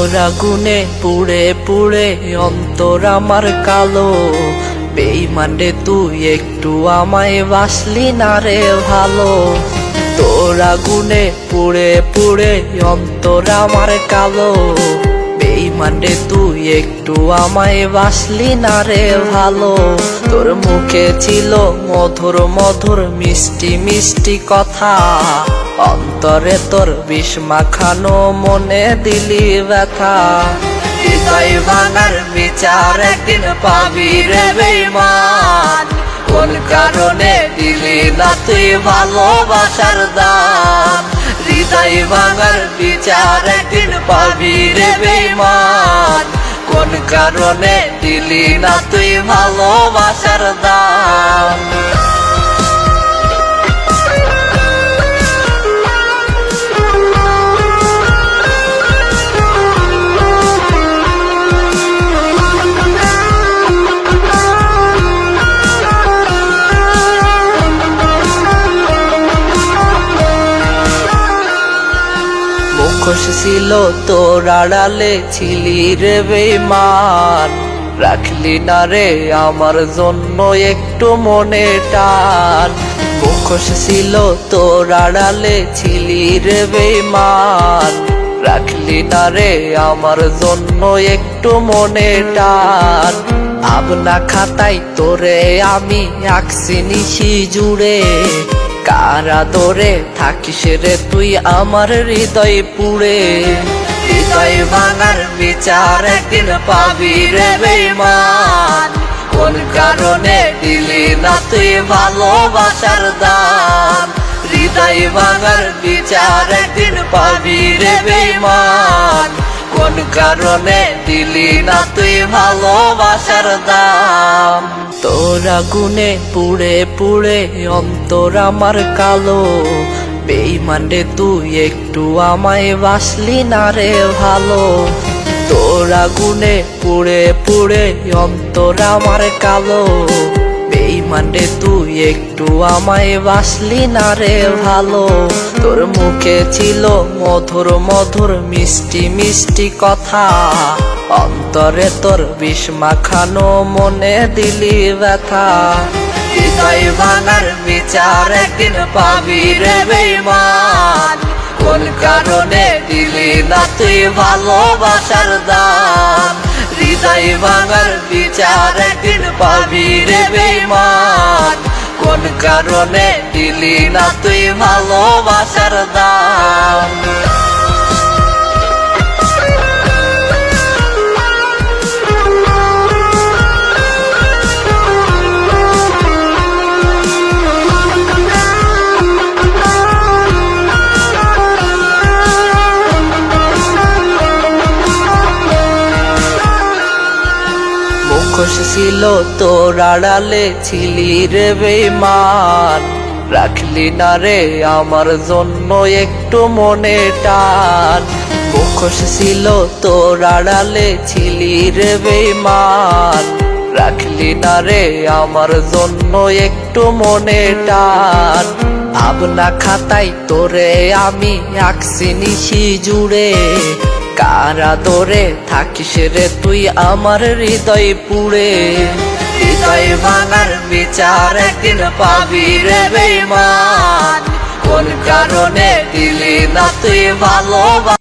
তোর আগুনে পুড়ে পুড়ে অন্তর আমার কালো, বেঈমান রে তুই একটু আমায় বাসলি না রে ভালো। তোর আগুনে পুড়ে পুড়ে অন্তর আমার কালো, বেঈমান রে তুই একটু আমায় বাসলি না রে ভালো। তোর মুখে ছিল মধুর মধুর মিষ্টি মিষ্টি কথা, অন্তরে তোর বিষ মাখানো মনে দিলি ব্যথা। হৃদয় ভাঙার বিচার একদিন পাবি রে বেঈমান, কোন কারণে দিলি না তুই ভালোবাসার দাম। হৃদয় ভাঙার বিচার একদিন পাবি রে বেঈমান, কোন কারণে দিলি না তুই ভালোবাসার দাম। মুখোশ ছিল তোর আড়ালে ছিলি রে বেঈমান, রাখলি না রে আমার জন্য একটু মনে টান। মুখোশ ছিল তোর আড়ালে ছিলি রে বেঈমান, রাখলি না রে আমার জন্য একটু মনে টান। ভাবনা খাতায় তোরে আমি আঁকছি নিশি জুড়ে, কার আদরে থাকিস রে তুই আমার হৃদয় পুড়ে। হৃদয় ভাঙার বিচার একদিন পাবি রে বেঈমান, কোন কারণে দিলি না তুই ভালোবাসার দাম। হৃদয় ভাঙার বিচার একদিন পাবি রে বেঈমান, কোন কারণে দিলি না তুই ভালোবাসার দাম। তোর আগুনে পুড়ে পুড়ে অন্তর আমার কালো, বেঈমান রে তুই একটু আমায় বাসলি না রে ভালো। তোর আগুনে পুড়ে পুড়ে অন্তর আমার কালো, বেঈমান রে তুই একটু আমায় বাসলি না রে ভালো। তোর মুখে ছিল মধুর মধুর মিষ্টি মিষ্টি কথা, অন্তরে তোর বিষ মাখানো মনে দিলি ব্যথা। হৃদয় ভাঙার বিচার একদিন পাবি রে বেঈমান, কোন কারণে দিলি না তুই ভালোবাসার দাম। হৃদয় ভাঙার বিচার একদিন পাবি রে বেঈমান, কোন কারণে দিলি না তুই ভালোবাসার দাম। মুখোশ ছিল তোর আড়ালে ছিলি রে বেঈমান, রাখলি না রে আমার জন্য একটু মনে টান। মুখোশ ছিল তোর আড়ালে ছিলি রে বেঈমান, রাখলি না রে আমার জন্য একটু মনে টান। ভাবনা খাতায় তোরে আমি আঁকছি নিশি জুড়ে, কার আদরে থাকিস রে তুই আমার হৃদয় পুড়ে। হৃদয় ভাঙার বিচার একদিন পাবি রে বেঈমান, কোন কারণে দিলি না তুই ভালোবাসা।